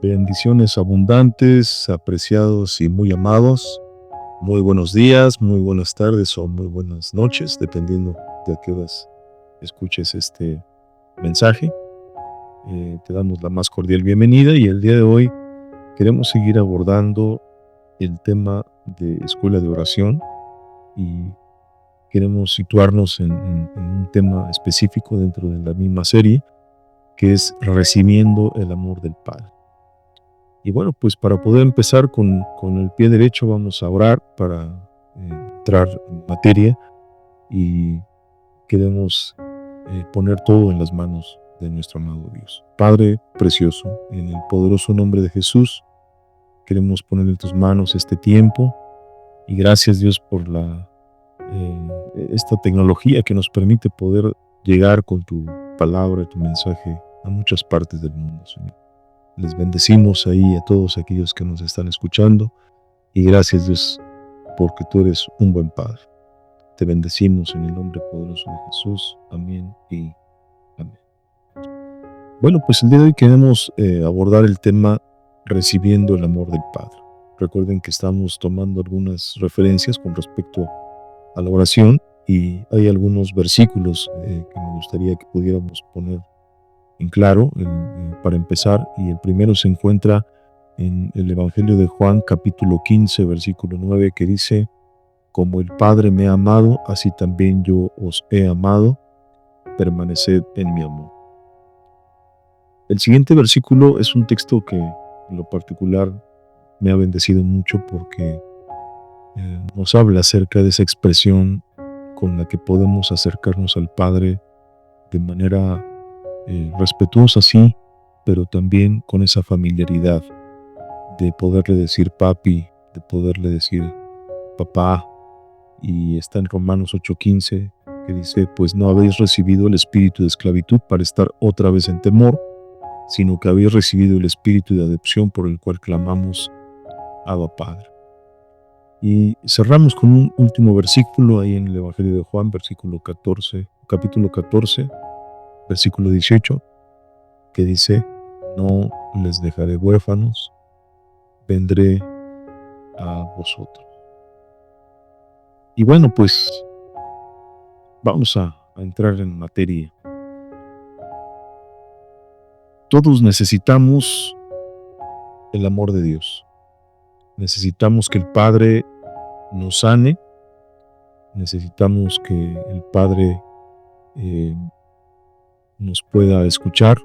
Bendiciones abundantes, apreciados y muy amados. Muy buenos días, muy buenas tardes o muy buenas noches, dependiendo de a qué horas escuches este mensaje. Te damos la más cordial bienvenida y el día de hoy queremos seguir abordando el tema de escuela de oración y queremos situarnos en un tema específico dentro de la misma serie, que es recibiendo el amor del Padre. Y bueno, pues para poder empezar con el pie derecho vamos a orar para entrar en materia y queremos poner todo en las manos de nuestro amado Dios. Padre precioso, en el poderoso nombre de Jesús, queremos poner en tus manos este tiempo y gracias Dios por esta tecnología que nos permite poder llegar con tu palabra, tu mensaje a muchas partes del mundo, Señor. Les bendecimos ahí a todos aquellos que nos están escuchando y gracias Dios porque tú eres un buen Padre. Te bendecimos en el nombre poderoso de Jesús. Amén y amén. Bueno, pues el día de hoy queremos abordar el tema recibiendo el amor del Padre. Recuerden que estamos tomando algunas referencias con respecto a la oración y hay algunos versículos que me gustaría que pudiéramos poner en claro para empezar, y el primero se encuentra en el Evangelio de Juan capítulo 15 versículo 9, que dice: como el Padre me ha amado, así también yo os he amado, permaneced en mi amor. El siguiente versículo es un texto que en lo particular me ha bendecido mucho porque nos habla acerca de esa expresión con la que podemos acercarnos al Padre de manera respetuosa, sí, pero también con esa familiaridad de poderle decir papi, de poderle decir papá. Y está en Romanos 8:15, que dice: pues no habéis recibido el espíritu de esclavitud para estar otra vez en temor, sino que habéis recibido el espíritu de adopción por el cual clamamos Abba Padre. Y cerramos con un último versículo ahí en el Evangelio de Juan, capítulo 14, versículo 18, que dice: no les dejaré huérfanos, vendré a vosotros. Y bueno, pues vamos a entrar en materia. Todos necesitamos el amor de Dios. Necesitamos que el Padre nos sane. Necesitamos que el Padre nos pueda escuchar.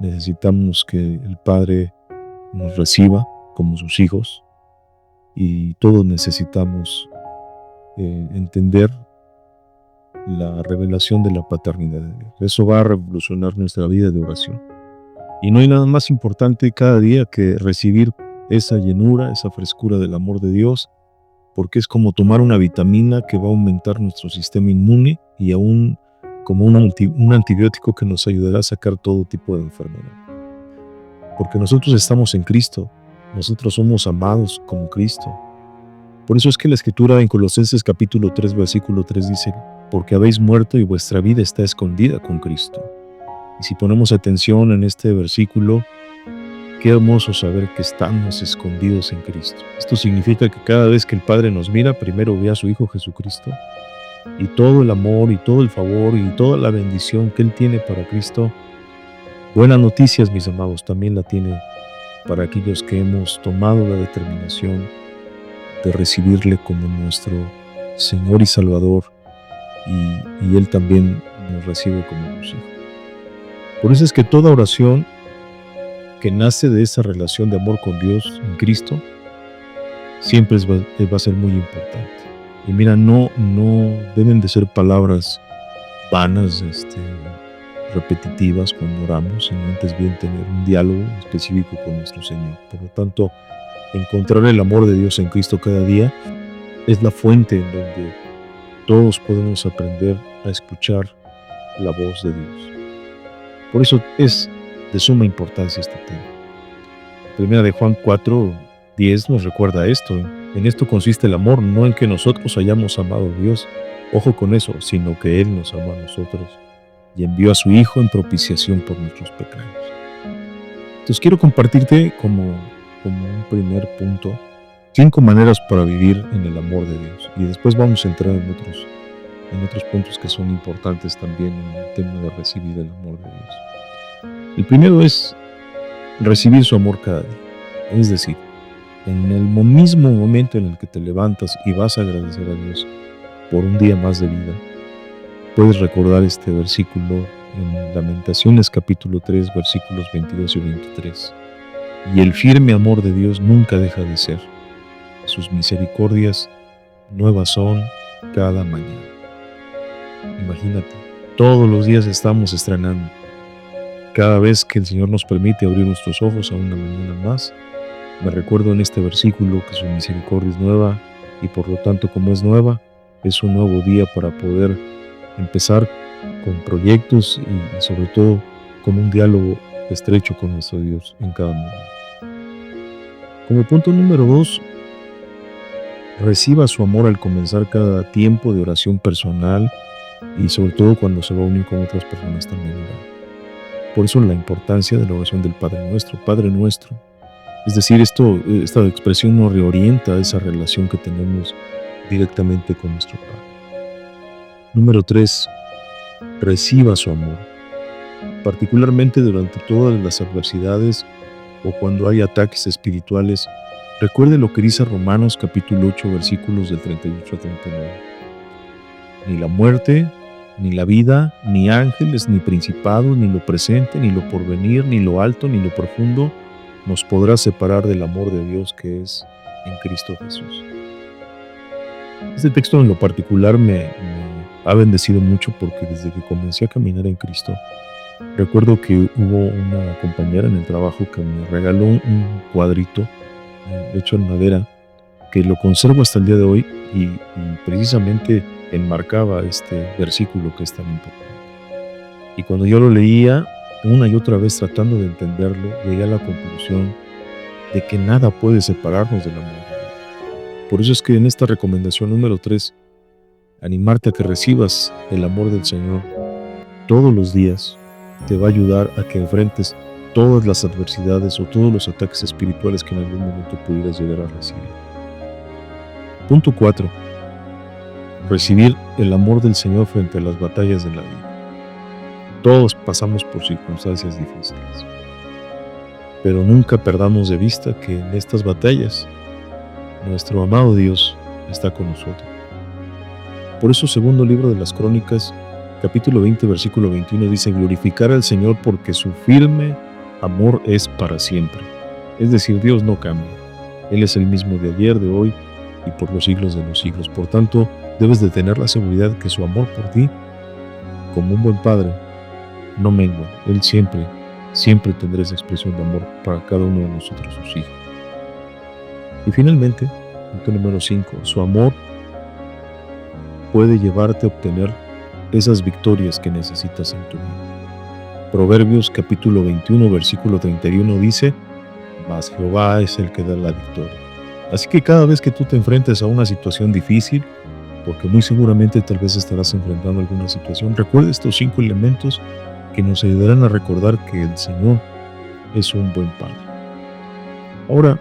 Necesitamos que el Padre nos reciba como sus hijos. Y todos necesitamos entender la revelación de la paternidad de Dios. Eso va a revolucionar nuestra vida de oración. Y no hay nada más importante cada día que recibir esa llenura, esa frescura del amor de Dios, porque es como tomar una vitamina que va a aumentar nuestro sistema inmune y aún como un antibiótico que nos ayudará a sacar todo tipo de enfermedad. Porque nosotros estamos en Cristo, nosotros somos amados como Cristo. Por eso es que la Escritura en Colosenses capítulo 3, versículo 3 dice: porque habéis muerto y vuestra vida está escondida con Cristo. Y si ponemos atención en este versículo, qué hermoso saber que estamos escondidos en Cristo. Esto significa que cada vez que el Padre nos mira, primero ve a su Hijo Jesucristo, y todo el amor y todo el favor y toda la bendición que Él tiene para Cristo. Buenas noticias, mis amados, también la tiene para aquellos que hemos tomado la determinación de recibirle como nuestro Señor y Salvador, y Él también nos recibe como sus hijos. Por eso es que toda oración que nace de esa relación de amor con Dios en Cristo siempre va a ser muy importante. Y mira, no deben de ser palabras vanas, repetitivas cuando oramos, sino antes bien tener un diálogo específico con nuestro Señor. Por lo tanto, encontrar el amor de Dios en Cristo cada día es la fuente en donde todos podemos aprender a escuchar la voz de Dios. Por eso es de suma importancia este tema. Primera de Juan 4:10 nos recuerda esto. En esto consiste el amor, no en que nosotros hayamos amado a Dios, ojo con eso, sino que Él nos amó a nosotros y envió a su Hijo en propiciación por nuestros pecados. Entonces quiero compartirte como un primer punto 5 maneras para vivir en el amor de Dios. Y después vamos a entrar en otros puntos que son importantes también en el tema de recibir el amor de Dios. El primero es recibir su amor cada día. Es decir, en el mismo momento en el que te levantas y vas a agradecer a Dios por un día más de vida, puedes recordar este versículo en Lamentaciones capítulo 3, versículos 22 y 23. Y el firme amor de Dios nunca deja de ser. Sus misericordias nuevas son cada mañana. Imagínate, todos los días estamos estrenando. Cada vez que el Señor nos permite abrir nuestros ojos a una mañana más, me recuerdo en este versículo que su misericordia es nueva y por lo tanto, como es nueva, es un nuevo día para poder empezar con proyectos y sobre todo con un diálogo estrecho con nuestro Dios en cada momento. Como punto número 2, reciba su amor al comenzar cada tiempo de oración personal y sobre todo cuando se va a unir con otras personas también orar. Por eso la importancia de la oración del Padre Nuestro. Es decir, esta expresión nos reorienta a esa relación que tenemos directamente con nuestro Padre. Número 3, reciba su amor, particularmente durante todas las adversidades o cuando hay ataques espirituales. Recuerde lo que dice Romanos capítulo 8, versículos del 38 a 39. Ni la muerte, ni la vida, ni ángeles, ni principados, ni lo presente, ni lo porvenir, ni lo alto, ni lo profundo, nos podrá separar del amor de Dios que es en Cristo Jesús. Este texto en lo particular me ha bendecido mucho porque desde que comencé a caminar en Cristo, recuerdo que hubo una compañera en el trabajo que me regaló un cuadrito hecho en madera que lo conservo hasta el día de hoy y precisamente enmarcaba este versículo que es tan importante. Y cuando yo lo leía una y otra vez tratando de entenderlo, llegué a la conclusión de que nada puede separarnos del amor de Dios. Por eso es que en esta recomendación número 3, animarte a que recibas el amor del Señor todos los días te va a ayudar a que enfrentes todas las adversidades o todos los ataques espirituales que en algún momento pudieras llegar a recibir. Punto 4. Recibir el amor del Señor frente a las batallas de la vida. Todos pasamos por circunstancias difíciles, pero nunca perdamos de vista que en estas batallas nuestro amado Dios está con nosotros. Por eso, segundo libro de las Crónicas, capítulo 20, versículo 21 dice: glorificar al Señor porque su firme amor es para siempre. Es decir, Dios no cambia. Él es el mismo de ayer, de hoy y por los siglos de los siglos. Por tanto, debes de tener la seguridad que su amor por ti, como un buen padre, no mengua. Él siempre tendrá esa expresión de amor para cada uno de nosotros, sus hijos. Y finalmente, punto número 5, su amor puede llevarte a obtener esas victorias que necesitas en tu vida. Proverbios capítulo 21, versículo 31 dice: mas Jehová es el que da la victoria. Así que cada vez que tú te enfrentes a una situación difícil, porque muy seguramente tal vez estarás enfrentando alguna situación, recuerda estos 5 elementos que nos ayudarán a recordar que el Señor es un buen Padre. Ahora,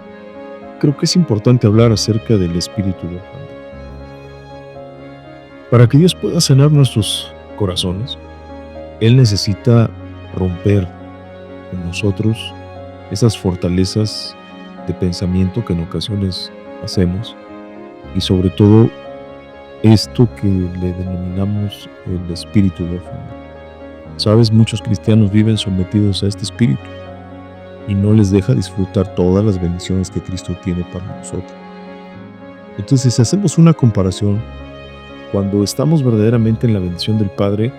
creo que es importante hablar acerca del espíritu de orfandad. Para que Dios pueda sanar nuestros corazones, Él necesita romper en nosotros esas fortalezas de pensamiento que en ocasiones hacemos y sobre todo esto que le denominamos el espíritu de orfandad. Sabes, muchos cristianos viven sometidos a este espíritu y no les deja disfrutar todas las bendiciones que Cristo tiene para nosotros. Entonces, si hacemos una comparación, cuando estamos verdaderamente en la bendición del Padre,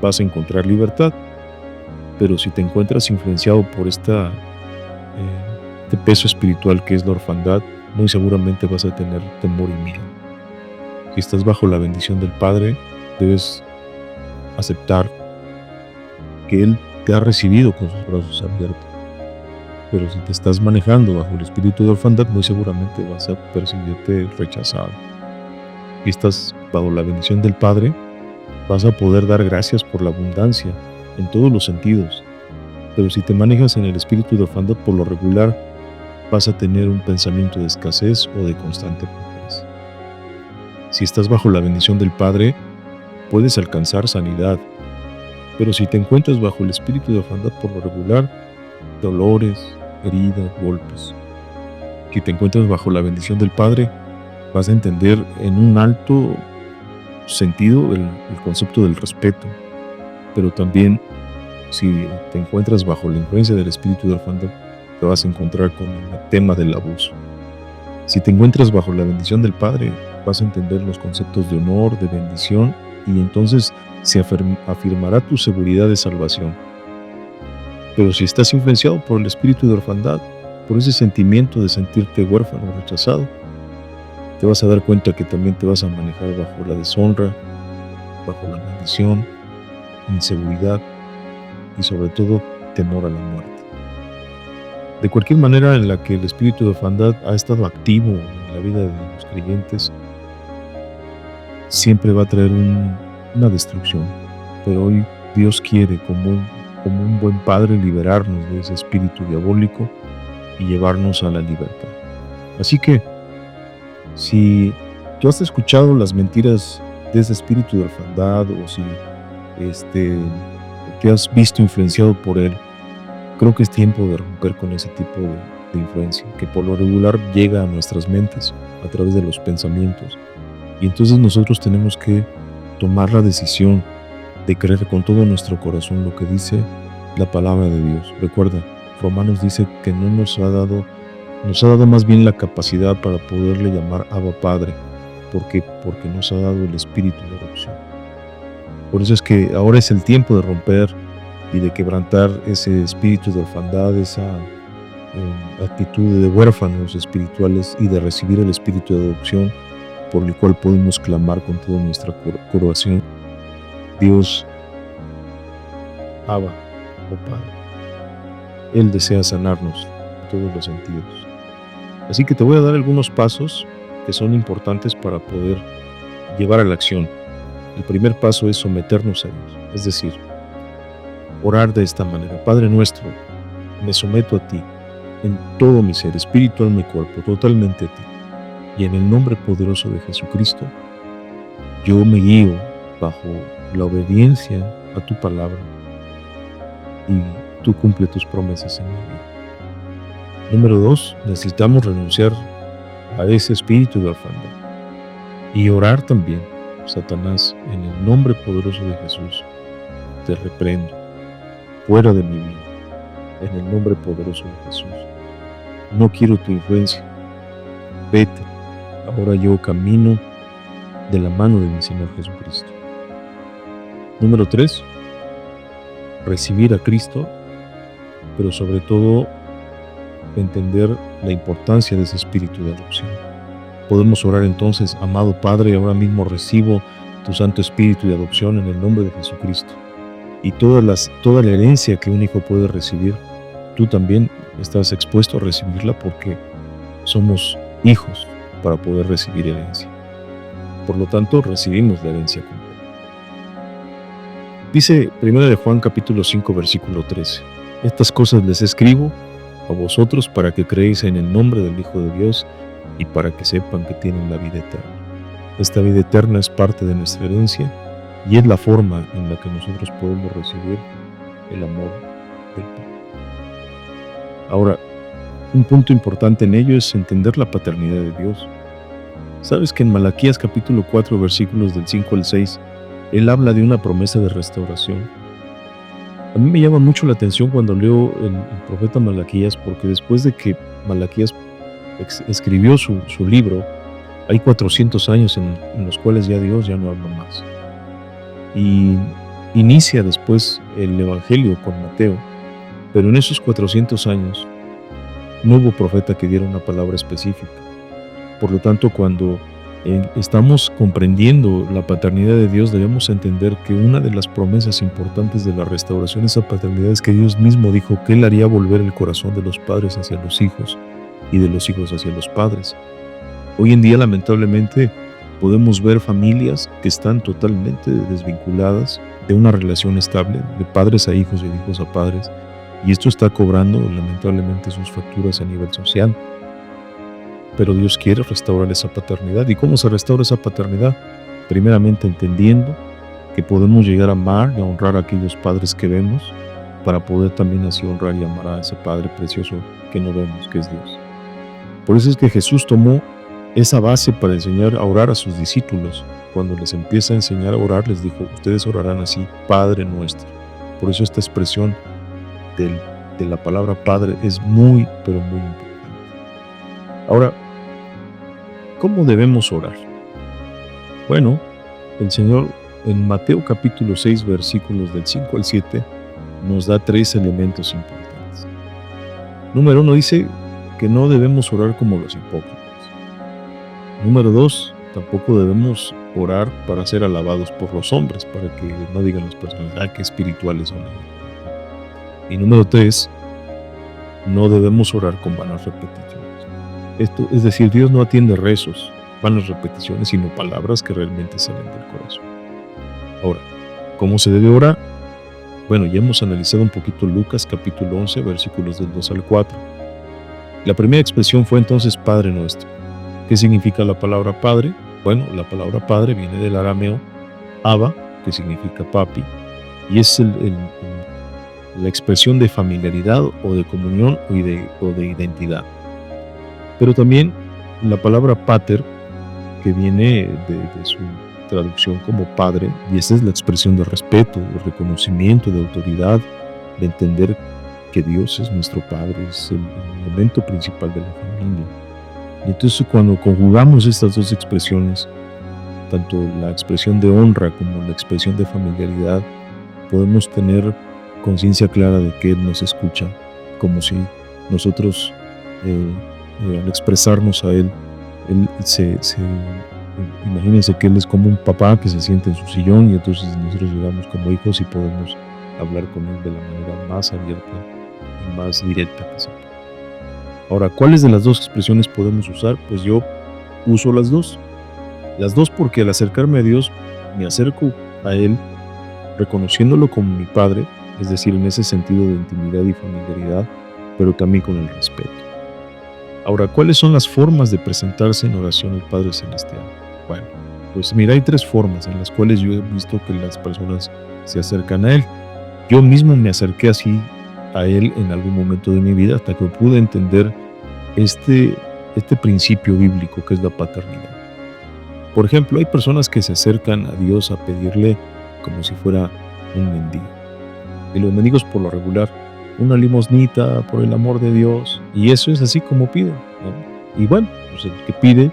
vas a encontrar libertad. Pero si te encuentras influenciado por este peso espiritual que es la orfandad, muy seguramente vas a tener temor y miedo. Si estás bajo la bendición del Padre, debes aceptar que Él te ha recibido con sus brazos abiertos. Pero si te estás manejando bajo el espíritu de orfandad, muy seguramente vas a percibirte rechazado. Si estás bajo la bendición del Padre, vas a poder dar gracias por la abundancia en todos los sentidos. Pero si te manejas en el espíritu de orfandad, por lo regular vas a tener un pensamiento de escasez o de constante pobreza. Si estás bajo la bendición del Padre, puedes alcanzar sanidad. Pero si te encuentras bajo el espíritu de orfandad, por lo regular, dolores, heridas, golpes. Si te encuentras bajo la bendición del Padre, vas a entender en un alto sentido el concepto del respeto. Pero también, si te encuentras bajo la influencia del espíritu de orfandad, te vas a encontrar con el tema del abuso. Si te encuentras bajo la bendición del Padre, vas a entender los conceptos de honor, de bendición, y entonces se afirmará tu seguridad de salvación. Pero si estás influenciado por el espíritu de orfandad, por ese sentimiento de sentirte huérfano o rechazado, te vas a dar cuenta que también te vas a manejar bajo la deshonra, bajo la maldición, inseguridad y sobre todo temor a la muerte. De cualquier manera en la que el espíritu de orfandad ha estado activo en la vida de los creyentes, siempre va a traer una destrucción. Pero hoy Dios quiere, como un buen padre, liberarnos de ese espíritu diabólico y llevarnos a la libertad. Así que, si tú has escuchado las mentiras de ese espíritu de orfandad, o si te has visto influenciado por él, creo que es tiempo de romper con ese tipo de influencia, que por lo regular llega a nuestras mentes a través de los pensamientos. Y entonces nosotros tenemos que tomar la decisión de creer con todo nuestro corazón lo que dice la palabra de Dios. Recuerda, Romanos dice que no nos ha dado más bien la capacidad para poderle llamar Abba Padre, porque nos ha dado el espíritu de adopción. Por eso es que ahora es el tiempo de romper y de quebrantar ese espíritu de orfandad, esa actitud de huérfanos espirituales, y de recibir el espíritu de adopción, por el cual podemos clamar con toda nuestra corazón: Dios, Abba, oh Padre. Él desea sanarnos en todos los sentidos. Así que te voy a dar algunos pasos que son importantes para poder llevar a la acción. El primer paso es someternos a Dios, es decir, orar de esta manera: Padre nuestro, me someto a ti en todo mi ser, espíritu, alma y cuerpo, totalmente a ti. Y en el nombre poderoso de Jesucristo, yo me guío bajo la obediencia a tu palabra, y tú cumple tus promesas en mi vida. Número 2, necesitamos renunciar a ese espíritu de orfandad y orar también: Satanás, en el nombre poderoso de Jesús, te reprendo, fuera de mi vida, en el nombre poderoso de Jesús. No quiero tu influencia, vete. Ahora yo camino de la mano de mi Señor Jesucristo. Número 3, recibir a Cristo, pero sobre todo entender la importancia de ese espíritu de adopción. Podemos orar entonces: amado Padre, ahora mismo recibo tu Santo Espíritu de adopción en el nombre de Jesucristo. Y toda la herencia que un hijo puede recibir, tú también estás expuesto a recibirla, porque somos hijos para poder recibir herencia. Por lo tanto, recibimos la herencia completa. Dice 1 de Juan capítulo 5 versículo 13: estas cosas les escribo a vosotros para que creéis en el nombre del Hijo de Dios y para que sepan que tienen la vida eterna. Esta vida eterna es parte de nuestra herencia y es la forma en la que nosotros podemos recibir el amor del Padre. Ahora, un punto importante en ello es entender la paternidad de Dios. ¿Sabes que en Malaquías capítulo 4 versículos del 5 al 6, Él habla de una promesa de restauración? A mí me llama mucho la atención cuando leo el profeta Malaquías, porque después de que Malaquías escribió su libro, hay 400 años en los cuales ya Dios ya no habla más. Y inicia después el Evangelio con Mateo, pero en esos 400 años no hubo profeta que diera una palabra específica. Por lo tanto, cuando estamos comprendiendo la paternidad de Dios, debemos entender que una de las promesas importantes de la restauración, esa paternidad, es que Dios mismo dijo que Él haría volver el corazón de los padres hacia los hijos y de los hijos hacia los padres. Hoy en día, lamentablemente, podemos ver familias que están totalmente desvinculadas de una relación estable, de padres a hijos y de hijos a padres, Y esto está cobrando lamentablemente sus facturas a nivel social. Pero Dios quiere restaurar esa paternidad. ¿Y cómo se restaura esa paternidad? Primeramente entendiendo que podemos llegar a amar y a honrar a aquellos padres que vemos, para poder también así honrar y amar a ese Padre precioso que no vemos, que es Dios. Por eso es que Jesús tomó esa base para enseñar a orar a sus discípulos. Cuando les empieza a enseñar a orar, les dijo: ustedes orarán así, Padre nuestro. Por eso esta expresión de la palabra Padre es muy, pero muy importante. Ahora, ¿cómo debemos orar? Bueno, el Señor en Mateo capítulo 6, versículos del 5 al 7, nos da 3 elementos importantes. Número 1 dice que no debemos orar como los hipócritas. Número 2, tampoco debemos orar para ser alabados por los hombres, para que no digan las personas: ah, qué espirituales son ellos. Y número 3, no debemos orar con vanas repeticiones. Esto, es decir, Dios no atiende rezos, vanas repeticiones, sino palabras que realmente salen del corazón. Ahora, ¿cómo se debe orar? Bueno, ya hemos analizado un poquito Lucas capítulo 11, versículos del 2 al 4. La primera expresión fue entonces Padre nuestro. ¿Qué significa la palabra Padre? Bueno, la palabra Padre viene del arameo Abba, que significa papi, y es la expresión de familiaridad o de comunión o de identidad. Pero también la palabra Pater, que viene de su traducción como padre, y esa es la expresión de respeto, de reconocimiento, de autoridad, de entender que Dios es nuestro Padre, es el elemento principal de la familia. Y entonces, cuando conjugamos estas dos expresiones, tanto la expresión de honra como la expresión de familiaridad, podemos tener conciencia clara de que Él nos escucha, como si nosotros, al expresarnos a Él imagínense que Él es como un papá que se sienta en su sillón, y entonces nosotros llegamos como hijos y podemos hablar con Él de la manera más abierta y más directa que se pueda. Ahora, ¿cuáles de las dos expresiones podemos usar? Pues yo uso las dos. Las dos porque al acercarme a Dios, me acerco a Él reconociéndolo como mi Padre, es decir, en ese sentido de intimidad y familiaridad, pero también con el respeto. Ahora, ¿cuáles son las formas de presentarse en oración al Padre Celestial? Bueno, pues mira, hay 3 formas en las cuales yo he visto que las personas se acercan a Él. Yo mismo me acerqué así a Él en algún momento de mi vida, hasta que pude entender este principio bíblico que es la paternidad. Por ejemplo, hay personas que se acercan a Dios a pedirle como si fuera un mendigo. Y los mendigos, por lo regular, una limosnita por el amor de Dios, y eso es así como piden, ¿no? Y bueno, pues el que pide,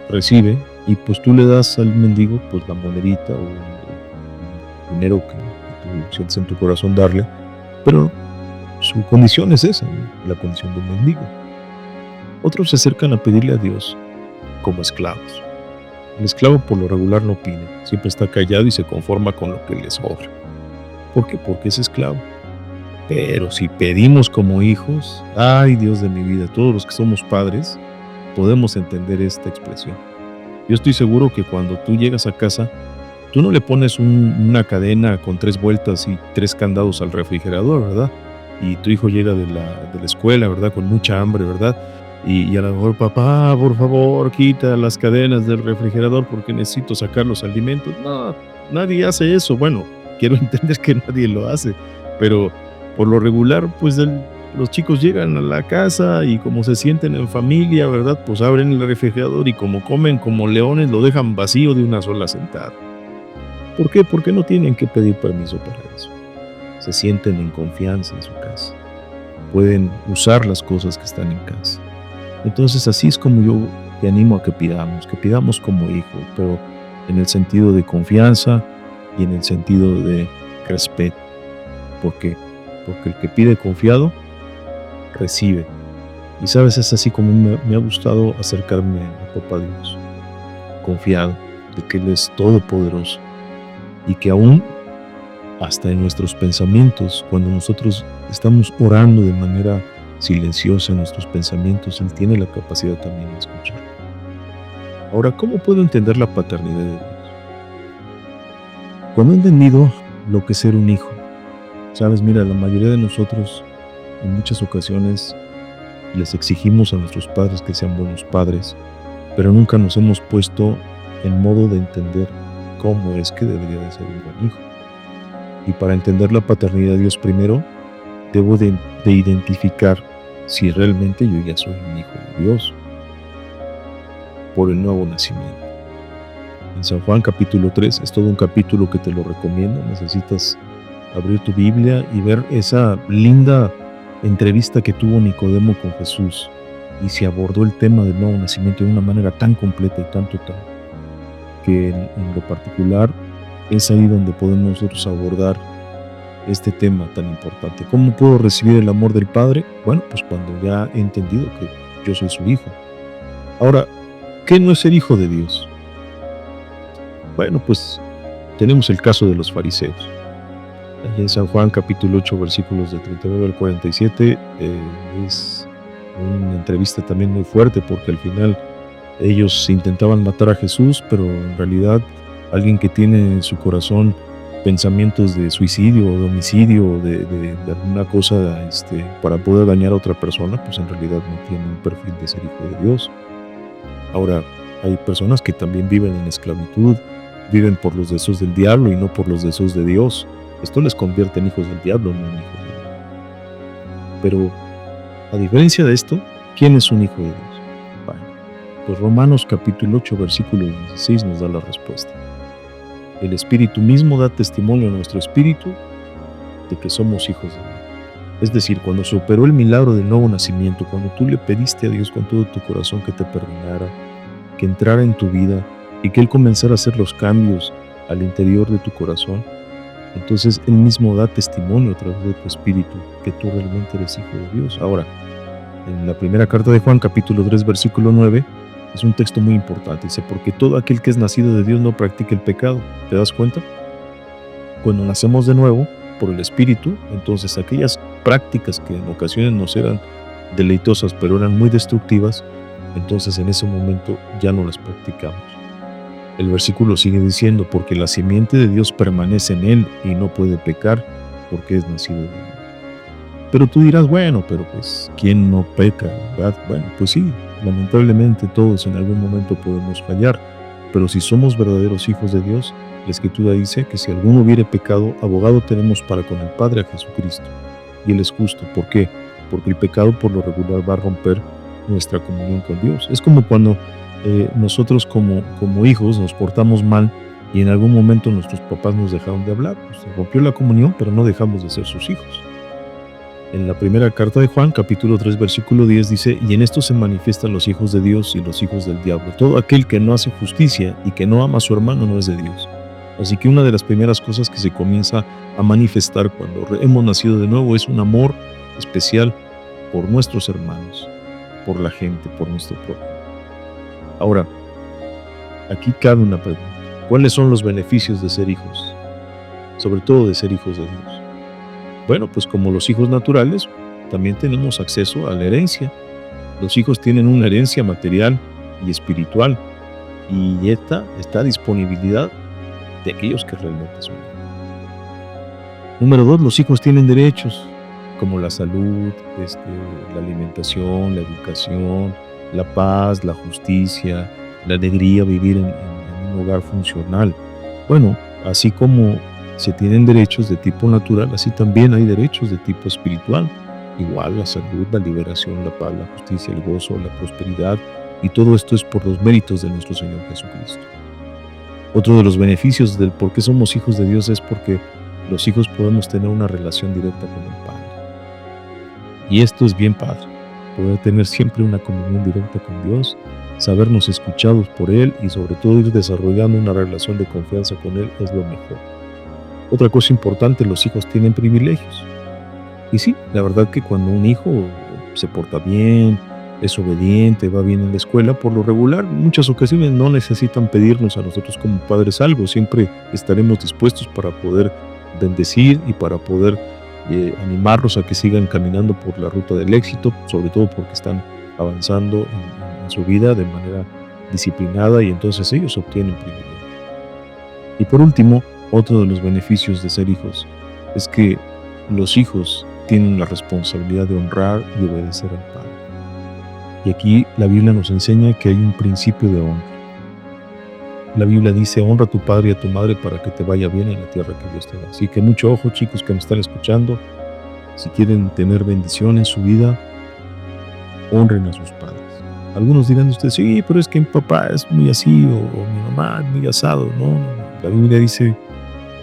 recibe, y pues tú le das al mendigo pues la monedita o el dinero que tú sientes en tu corazón darle, pero su condición es esa, ¿no? La condición de un mendigo. Otros se acercan a pedirle a Dios como esclavos. El esclavo por lo regular no pide, siempre está callado y se conforma con lo que le sobra. ¿Por qué? Porque es esclavo. Pero si pedimos como hijos, ay Dios de mi vida, todos los que somos padres podemos entender esta expresión. Yo estoy seguro que cuando tú llegas a casa, tú no le pones una cadena con 3 vueltas y 3 candados al refrigerador, ¿verdad? Y tu hijo llega de la escuela, ¿verdad? Con mucha hambre, ¿verdad? Y a lo mejor: papá, por favor, quita las cadenas del refrigerador porque necesito sacar los alimentos. No, nadie hace eso. Bueno, quiero entender que nadie lo hace, pero por lo regular, pues los chicos llegan a la casa y como se sienten en familia, ¿verdad? Pues abren el refrigerador y como comen como leones, lo dejan vacío de una sola sentada. ¿Por qué? Porque no tienen que pedir permiso para eso. Se sienten en confianza en su casa. Pueden usar las cosas que están en casa. Entonces así es como yo te animo a que pidamos como hijo, pero en el sentido de confianza y en el sentido de respeto. ¿Por qué? Porque el que pide confiado, recibe. Y sabes, es así como me ha gustado acercarme a Papá Dios, confiado de que Él es todopoderoso y que aún hasta en nuestros pensamientos, cuando nosotros estamos orando de manera silenciosa en nuestros pensamientos, Él tiene la capacidad también de escuchar. Ahora, ¿cómo puedo entender la paternidad de Dios? Cuando he entendido lo que es ser un hijo, sabes, mira, la mayoría de nosotros En muchas ocasiones les exigimos a nuestros padres que sean buenos padres, pero nunca nos hemos puesto en modo de entender cómo es que debería de ser un buen hijo. Y para entender la paternidad de Dios primero, debo de identificar si realmente yo ya soy un hijo de Dios por el nuevo nacimiento. En San Juan capítulo 3, es todo un capítulo que te lo recomiendo. Necesitas abrir tu Biblia y ver esa linda entrevista que tuvo Nicodemo con Jesús, y se abordó el tema del nuevo nacimiento de una manera tan completa y tan total, que en lo particular es ahí donde podemos nosotros abordar este tema tan importante. ¿Cómo puedo recibir el amor del Padre? Bueno, pues cuando ya he entendido que yo soy su hijo. Ahora, ¿qué no es ser hijo de Dios? Bueno, pues tenemos el caso de los fariseos. Allí en San Juan capítulo 8 versículos de 39 al 47 es una entrevista también muy fuerte, porque al final ellos intentaban matar a Jesús, pero en realidad alguien que tiene en su corazón pensamientos de suicidio o de homicidio, de alguna cosa para poder dañar a otra persona, pues en realidad no tiene un perfil de ser hijo de Dios. Ahora, hay personas que también viven en esclavitud, viven por los deseos del diablo y no por los deseos de Dios. Esto les convierte en hijos del diablo, no en hijos de Dios. Pero, a diferencia de esto, ¿quién es un hijo de Dios? Bueno, pues Romanos capítulo 8, versículo 16 nos da la respuesta. El Espíritu mismo da testimonio a nuestro espíritu de que somos hijos de Dios. Es decir, cuando se operó el milagro del nuevo nacimiento, cuando tú le pediste a Dios con todo tu corazón que te perdonara, que entrara en tu vida y que Él comenzara a hacer los cambios al interior de tu corazón, entonces Él mismo da testimonio a través de tu espíritu que tú realmente eres hijo de Dios. Ahora, en la primera carta de Juan, capítulo 3, versículo 9, es un texto muy importante. Dice, porque todo aquel que es nacido de Dios no practica el pecado. ¿Te das cuenta? Cuando nacemos de nuevo por el Espíritu, entonces aquellas prácticas que en ocasiones nos eran deleitosas, pero eran muy destructivas, entonces en ese momento ya no las practicamos. El versículo sigue diciendo, porque la simiente de Dios permanece en él y no puede pecar porque es nacido de Dios. Pero tú dirás, bueno, pero pues, ¿quién no peca, verdad? Bueno, pues sí, lamentablemente todos en algún momento podemos fallar, pero si somos verdaderos hijos de Dios, la Escritura dice que si alguno hubiere pecado, abogado tenemos para con el Padre a Jesucristo. Y Él es justo. ¿Por qué? Porque el pecado por lo regular va a romper nuestra comunión con Dios. Es como cuando nosotros como hijos nos portamos mal y en algún momento nuestros papás nos dejaron de hablar. Pues se rompió la comunión, pero no dejamos de ser sus hijos. En la primera carta de Juan, capítulo 3, versículo 10 dice, y en esto se manifiestan los hijos de Dios y los hijos del diablo. Todo aquel que no hace justicia y que no ama a su hermano no es de Dios. Así que una de las primeras cosas que se comienza a manifestar cuando hemos nacido de nuevo es un amor especial por nuestros hermanos, por la gente, por nuestro prójimo. Ahora, aquí cabe una pregunta. ¿Cuáles son los beneficios de ser hijos? Sobre todo de ser hijos de Dios. Bueno, pues como los hijos naturales, también tenemos acceso a la herencia. Los hijos tienen una herencia material y espiritual, y esta está a disponibilidad de aquellos que realmente son. Número 2, los hijos tienen derechos, como la salud, la alimentación, la educación, la paz, la justicia, la alegría, vivir en un hogar funcional. Bueno, así como se tienen derechos de tipo natural, así también hay derechos de tipo espiritual. Igual la salud, la liberación, la paz, la justicia, el gozo, la prosperidad, y todo esto es por los méritos de nuestro Señor Jesucristo. Otro de los beneficios del por qué somos hijos de Dios es porque los hijos podemos tener una relación directa con el Padre. Y esto es bien padre, poder tener siempre una comunión directa con Dios, sabernos escuchados por Él y sobre todo ir desarrollando una relación de confianza con Él es lo mejor. Otra cosa importante, los hijos tienen privilegios. Y sí, la verdad que cuando un hijo se porta bien, es obediente, va bien en la escuela, por lo regular, en muchas ocasiones no necesitan pedirnos a nosotros como padres algo, siempre estaremos dispuestos para poder bendecir y para poder animarlos a que sigan caminando por la ruta del éxito, sobre todo porque están avanzando en su vida de manera disciplinada y entonces ellos obtienen privilegio. Y por último, otro de los beneficios de ser hijos es que los hijos tienen la responsabilidad de honrar y obedecer al Padre. Y aquí la Biblia nos enseña que hay un principio de honra. La Biblia dice: honra a tu padre y a tu madre para que te vaya bien en la tierra que Dios te da. Así que mucho ojo, chicos que me están escuchando. Si quieren tener bendición en su vida, honren a sus padres. Algunos dirán ustedes: sí, pero es que mi papá es muy así, o mi mamá es muy asado. No. La Biblia dice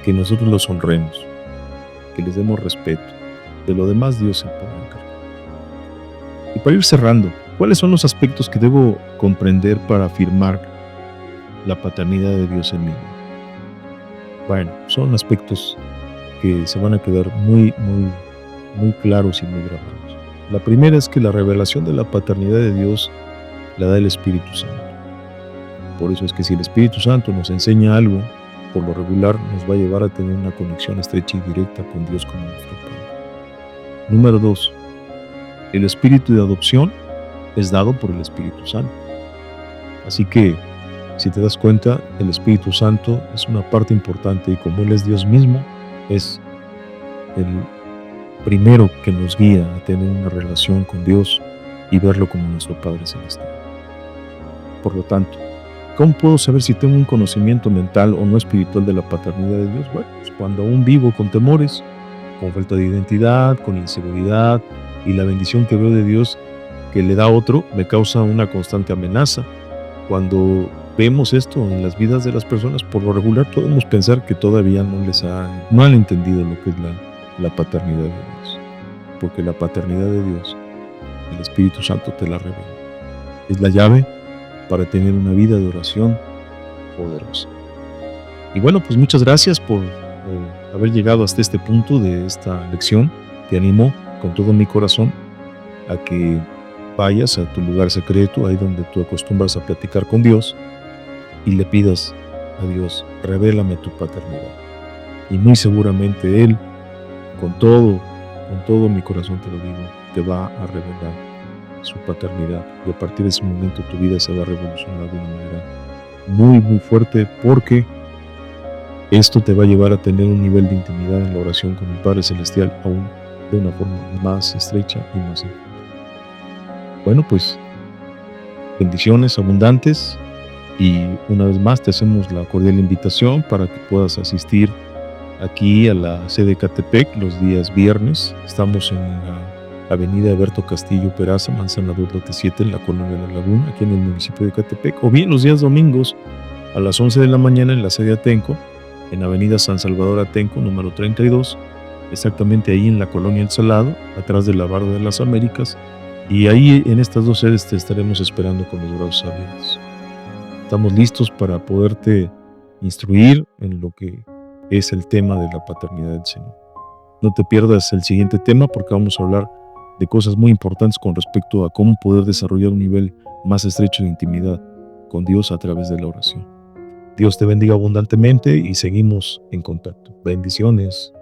que nosotros los honremos, que les demos respeto. De lo demás Dios se pone a encargar. Y para ir cerrando, ¿cuáles son los aspectos que debo comprender para afirmar la paternidad de Dios en mí? Bueno, son aspectos que se van a quedar muy claros y muy grabados. La primera es que la revelación de la paternidad de Dios la da el Espíritu Santo. Por eso es que si el Espíritu Santo nos enseña algo, por lo regular nos va a llevar a tener una conexión estrecha y directa con Dios como nuestro Padre. Número 2. El espíritu de adopción es dado por el Espíritu Santo. Así que, si te das cuenta, el Espíritu Santo es una parte importante, y como Él es Dios mismo, es el primero que nos guía a tener una relación con Dios y verlo como nuestro Padre Celestial. Por lo tanto, ¿cómo puedo saber si tengo un conocimiento mental o no espiritual de la paternidad de Dios? Bueno, pues cuando aún vivo con temores, con falta de identidad, con inseguridad, y la bendición que veo de Dios que le da a otro me causa una constante amenaza. Cuando vemos esto en las vidas de las personas, por lo regular podemos pensar que todavía no han entendido lo que es la paternidad de Dios. Porque la paternidad de Dios, el Espíritu Santo te la revela. Es la llave para tener una vida de oración poderosa. Y bueno, pues muchas gracias por haber llegado hasta este punto de esta lección. Te animo con todo mi corazón a que vayas a tu lugar secreto, ahí donde tú acostumbras a platicar con Dios, y le pidas a Dios: revélame tu paternidad. Y muy seguramente Él, con todo mi corazón te lo digo, te va a revelar su paternidad. Y a partir de ese momento tu vida se va a revolucionar de una manera muy fuerte, porque esto te va a llevar a tener un nivel de intimidad en la oración con el Padre Celestial aún de una forma más estrecha y más íntima. Bueno, pues bendiciones abundantes, y una vez más te hacemos la cordial invitación para que puedas asistir aquí a la sede Catepec los días viernes. Estamos en la avenida Alberto Castillo Peraza, Manzana 2, lote 7, en la colonia de La Laguna, aquí en el municipio de Catepec, o bien los días domingos a las 11 de la mañana en la sede Atenco, en avenida San Salvador Atenco, número 32, exactamente ahí en la colonia El Salado, atrás de la Barda de las Américas, y ahí en estas dos sedes te estaremos esperando con los brazos abiertos. Estamos listos para poderte instruir en lo que es el tema de la paternidad del Señor. No te pierdas el siguiente tema, porque vamos a hablar de cosas muy importantes con respecto a cómo poder desarrollar un nivel más estrecho de intimidad con Dios a través de la oración. Dios te bendiga abundantemente y seguimos en contacto. Bendiciones.